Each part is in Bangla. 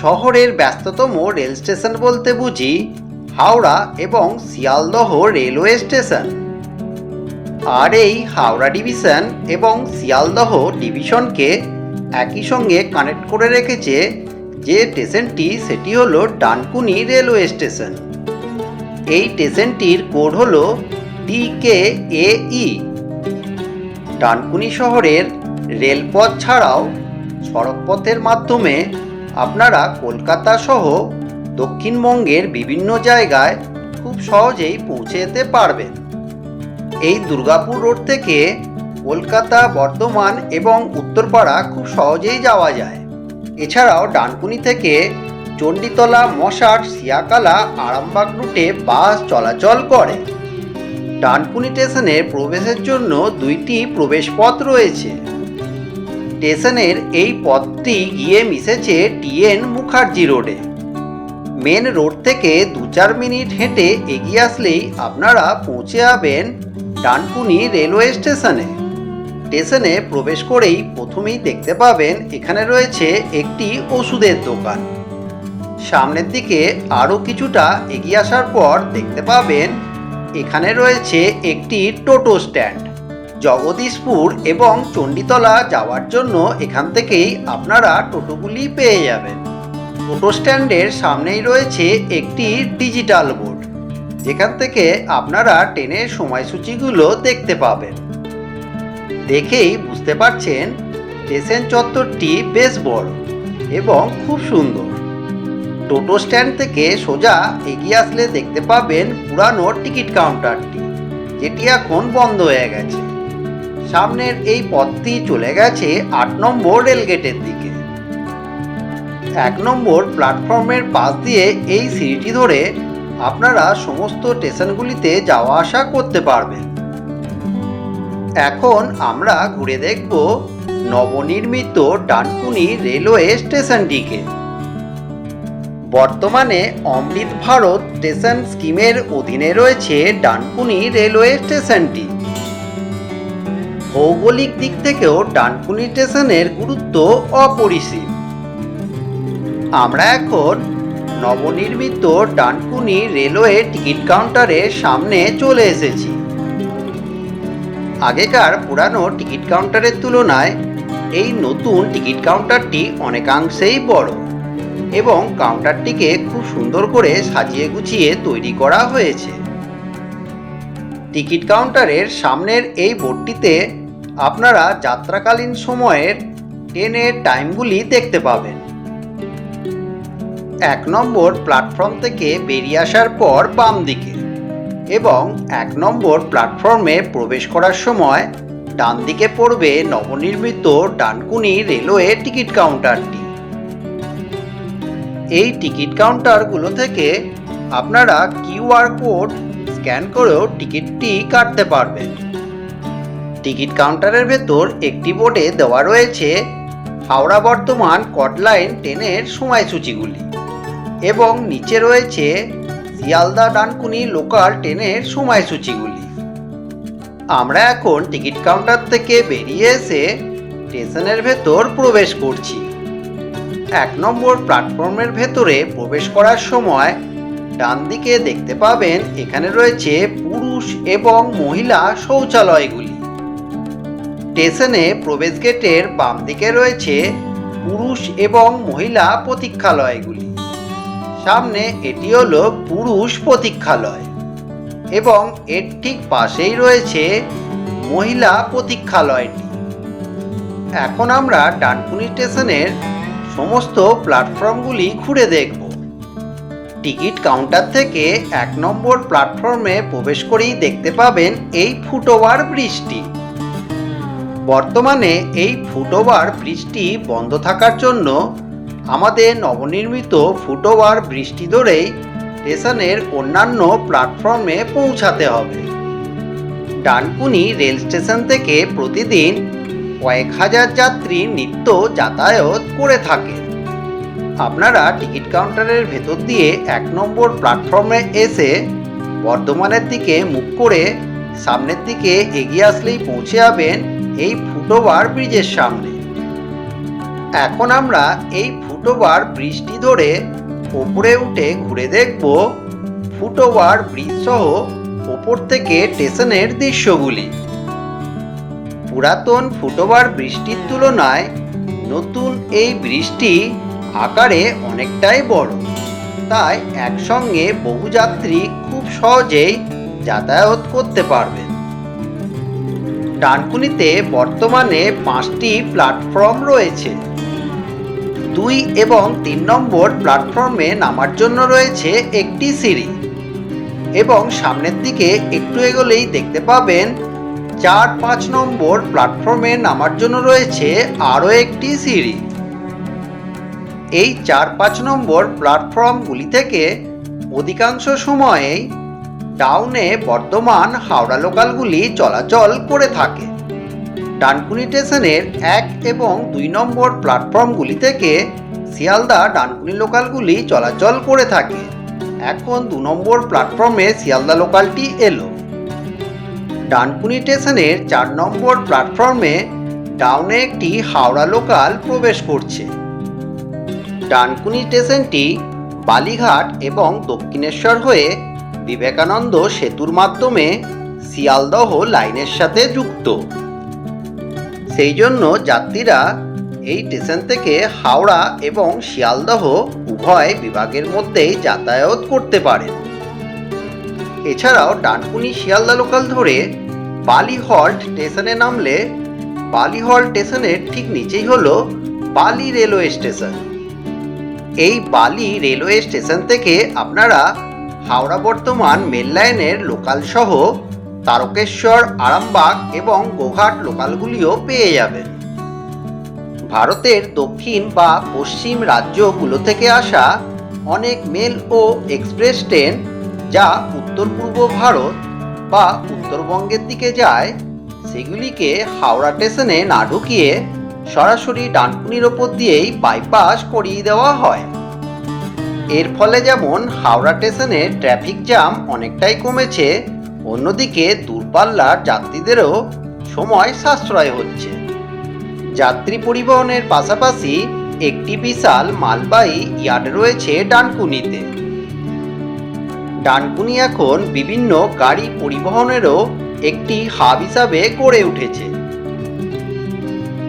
শহরের ব্যস্ততম রেল স্টেশন বলতে বুঝি হাওড়া এবং শিয়ালদহ রেলওয়ে স্টেশন। আর এই হাওড়া ডিভিশন এবং শিয়ালদহ ডিভিশনকে একই সঙ্গে কানেক্ট করে রেখেছে যে স্টেশনটি, সেটি হলো ডানকুনি রেলওয়ে স্টেশন। এই স্টেশনটির কোড হলো DKAE। ডানকুনি শহরের রেলপথ ছাড়াও সড়কপথের মাধ্যমে আপনারা কলকাতা সহ দক্ষিণবঙ্গের বিভিন্ন জায়গায় খুব সহজেই পৌঁছে যেতে পারবেন। এই দুর্গাপুর রোড থেকে কলকাতা, বর্ধমান এবং উত্তরপাড়া খুব সহজেই যাওয়া যায়। এছাড়াও ডানকুনি থেকে চণ্ডীতলা, মশাট, সিয়াকালা, আরামবাগ রুটে বাস চলাচল করে। ডানকুনি স্টেশনের প্রবেশের জন্য দুইটি প্রবেশ পথ রয়েছে। স্টেশনের এই পথটি গিয়ে মিশেছে TN মুখার্জি রোডে। মেন রোড থেকে 2-4 মিনিট হেঁটে এগিয়ে আসলেই আপনারা পৌঁছে যাবেন ডানকুনি রেলওয়ে স্টেশনে। স্টেশনে প্রবেশ করেই প্রথমেই দেখতে পাবেন এখানে রয়েছে একটি ওষুধের দোকান। সামনের দিকে আরও কিছুটা এগিয়ে আসার পর দেখতে পাবেন এখানে রয়েছে একটি টোটো স্ট্যান্ড। জগদীশপুর এবং চণ্ডীতলা যাওয়ার জন্য এখান থেকেই আপনারা টোটোগুলি পেয়ে যাবেন। টোটো স্ট্যান্ডের সামনেই রয়েছে একটি ডিজিটাল বোর্ড, যেখান থেকে আপনারা ট্রেনের সময়সূচিগুলো দেখতে পাবেন। দেখেই বুঝতে পারছেন স্টেশন চত্বরটি বেশ বড় এবং খুব সুন্দর। টোটো স্ট্যান্ড থেকে সোজা এগিয়ে আসলে দেখতে পাবেন পুরানো টিকিট কাউন্টারটি, যেটি এখন বন্ধ হয়ে গেছে। সামনের এই পথটি চলে গেছে 8 নম্বর রেলগেটের দিকে। 1 নম্বর প্ল্যাটফর্মের পাশ দিয়ে এই সিঁড়িটি ধরে আপনারা সমস্ত স্টেশনগুলিতে যাওয়া আসা করতে পারবেন। এখন আমরা ঘুরে দেখব নবনির্মিত ডানকুনি রেলওয়ে স্টেশনটিকে। বর্তমানে অমৃত ভারত স্টেশন স্কিমের অধীনে রয়েছে ডানকুনি রেলওয়ে স্টেশনটি। ভৌগোলিক দিক থেকেও ডানকুনি স্টেশনের গুরুত্ব অপরিসীম। আমরা এখন নবনির্মিত ডানকুনি রেলওয়ে টিকিট কাউন্টারের সামনে চলে এসেছি। আগেকার পুরানো টিকিট কাউন্টারের তুলনায় এই নতুন টিকিট কাউন্টারটি অনেকাংশেই বড় এবং কাউন্টারটিকে খুব সুন্দর করে সাজিয়ে গুছিয়ে তৈরি করা হয়েছে। টিকিট কাউন্টারের সামনের এই বোর্ডটিতে আপনারা যাত্রাকালীন সময়ের ট্রেনের টাইমগুলি দেখতে পাবেন। 1 নম্বর প্ল্যাটফর্ম থেকে বেরিয়ে আসার পর বাম দিকে এবং 1 নম্বর প্ল্যাটফর্মে প্রবেশ করার সময় ডান দিকে পড়বে নবনির্মিত ডানকুনি রেলওয়ে টিকিট কাউন্টারটি। এই টিকিট কাউন্টারগুলো থেকে আপনারা QR কোড স্ক্যান করেও টিকিটটি কাটতে পারবেন। টিকিট কাউন্টারের ভেতর একটি বোর্ডে দেওয়া রয়েছে হাওড়া বর্ধমান কটলাইন ট্রেনের সময়সূচিগুলি এবং নিচে রয়েছে শিয়ালদা ডানকুনি লোকাল ট্রেনের সময়সূচিগুলি। আমরা এখন টিকিট কাউন্টার থেকে বেরিয়ে এসে স্টেশনের ভেতর প্রবেশ করছি। 1 নম্বর প্ল্যাটফর্মের ভেতরে প্রবেশ করার সময় ডান দিকে দেখতে পাবেন এখানে রয়েছে পুরুষ এবং মহিলা শৌচালয়গুলি। স্টেশনে প্রবেশ গেটের বাম দিকে রয়েছে পুরুষ এবং মহিলা প্রতীক্ষালয়গুলি। সামনে এটি হলো পুরুষ প্রতীক্ষালয় এবং এর ঠিক পাশেই রয়েছে মহিলা প্রতীক্ষালয়টি। এখন আমরা ডানকুনি স্টেশনের সমস্ত প্ল্যাটফর্মগুলি ঘুরে দেখব। টিকিট কাউন্টার থেকে 1 নম্বর প্ল্যাটফর্মে প্রবেশ করেই দেখতে পাবেন এই ফুটওভার ব্রিজটি। বর্তমানে এই ফুটওভার ব্রিজটি বন্ধ থাকার জন্য আমাদের নবনির্মিত ফুটওভার ব্রিজটি ধরেই স্টেশনের অন্যান্য প্ল্যাটফর্মে পৌঁছাতে হবে। ডানকুনি রেল স্টেশন থেকে প্রতিদিন কয়েক হাজার যাত্রী নিত্য যাতায়াত করে থাকে। আপনারা টিকিট কাউন্টারের ভেতর দিয়ে 1 নম্বর প্ল্যাটফর্মে এসে বর্ধমানের দিকে মুখ করে সামনের দিকে এগিয়ে আসলেই পৌঁছে যাবেন এই ফুটওভার ব্রিজের সামনে। এখন আমরা এই ফুটওভার ব্রিজটি ধরে ওপরে উঠে ঘুরে দেখব ফুটওভার ব্রিজ সহ ওপর থেকে স্টেশনের দৃশ্যগুলি। পুরাতন ফুটওভার ব্রিজটির তুলনায় নতুন এই ব্রিজটি আকারে অনেকটাই বড়, তাই একসঙ্গে বহু যাত্রী খুব সহজেই যাতায়াত করতে পারবেন। ডানকুনিতে বর্তমানে 5টি প্ল্যাটফর্ম রয়েছে। 2 এবং 3 নম্বর প্ল্যাটফর্মে নামার জন্য রয়েছে একটি সিঁড়ি এবং সামনের দিকে একটু এগোলেই দেখতে পাবেন 4-5 নম্বর প্ল্যাটফর্মে নামার জন্য রয়েছে আরও একটি সিঁড়ি। এই 4-5 নম্বর প্ল্যাটফর্মগুলি থেকে অধিকাংশ সময়েই ডাউনে বর্ধমান হাওড়া লোকালগুলি চলাচল করে থাকে। ডানকুনি স্টেশনের 1 এবং 2 নম্বর প্ল্যাটফর্মগুলি থেকে শিয়ালদা ডানকুনি লোকালগুলি চলাচল করে থাকে। এখন 2 নম্বর প্ল্যাটফর্মে শিয়ালদা লোকালটি এলো। ডানকুনি স্টেশনের 4 নম্বর প্ল্যাটফর্মে ডাউনে একটি হাওড়া লোকাল প্রবেশ করছে। ডানকুনি স্টেশনটি বালিঘাট এবং দক্ষিণেশ্বর হয়ে বিবেকানন্দ সেতুর মাধ্যমে শিয়ালদহ লাইনের সাথে যুক্ত। সেই জন্য যাত্রীরা এই স্টেশন থেকে হাওড়া এবং শিয়ালদহ উভয় বিভাগের মধ্যেই যাতায়াত করতে পারেন। এছাড়াও ডানকুনি শিয়ালদা লোকাল ধরে বালিহল্ট স্টেশনে নামলে বালিহল্ট স্টেশনের ঠিক নিচেই হলো বালি রেলওয়ে স্টেশন। এই বালি রেলওয়ে স্টেশন থেকে আপনারা হাওড়া বর্ধমান মেল লাইনের লোকাল সহ তারকেশ্বর, আরামবাগ এবং গোঘাট লোকালগুলিও পেয়ে যাবেন। ভারতের দক্ষিণ বা পশ্চিম রাজ্যগুলো থেকে আসা অনেক মেল ও এক্সপ্রেস ট্রেন যা উত্তর পূর্ব ভারত বা উত্তরবঙ্গের দিকে যায়, সেগুলিকে হাওড়া স্টেশনে না ঢুকিয়ে সরাসরি ডানকুনির ওপর দিয়েই বাইপাস করিয়ে দেওয়া হয়। এর ফলে যেমন হাওড়া স্টেশনে ট্রাফিক জ্যাম অনেকটাই কমেছে, অন্যদিকে দূরপাল্লার যাত্রীদেরও সময় সাশ্রয় হচ্ছে। যাত্রী পরিবহনের পাশাপাশি একটি বিশাল মালবাহী ইয়ার্ড রয়েছে ডানকুনিতে। ডানকুনি এখন বিভিন্ন গাড়ি পরিবহনেরও একটি হাব হিসাবে গড়ে উঠেছে।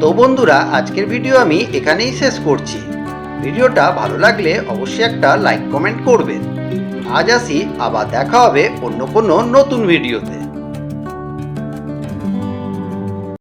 তো বন্ধুরা, আজকের ভিডিও আমি এখানেই শেষ করছি। ভিডিওটা ভালো লাগলে অবশ্যই একটা লাইক কমেন্ট করবেন। আজ আসি, আবার দেখা হবে অন্য কোনো নতুন ভিডিওতে।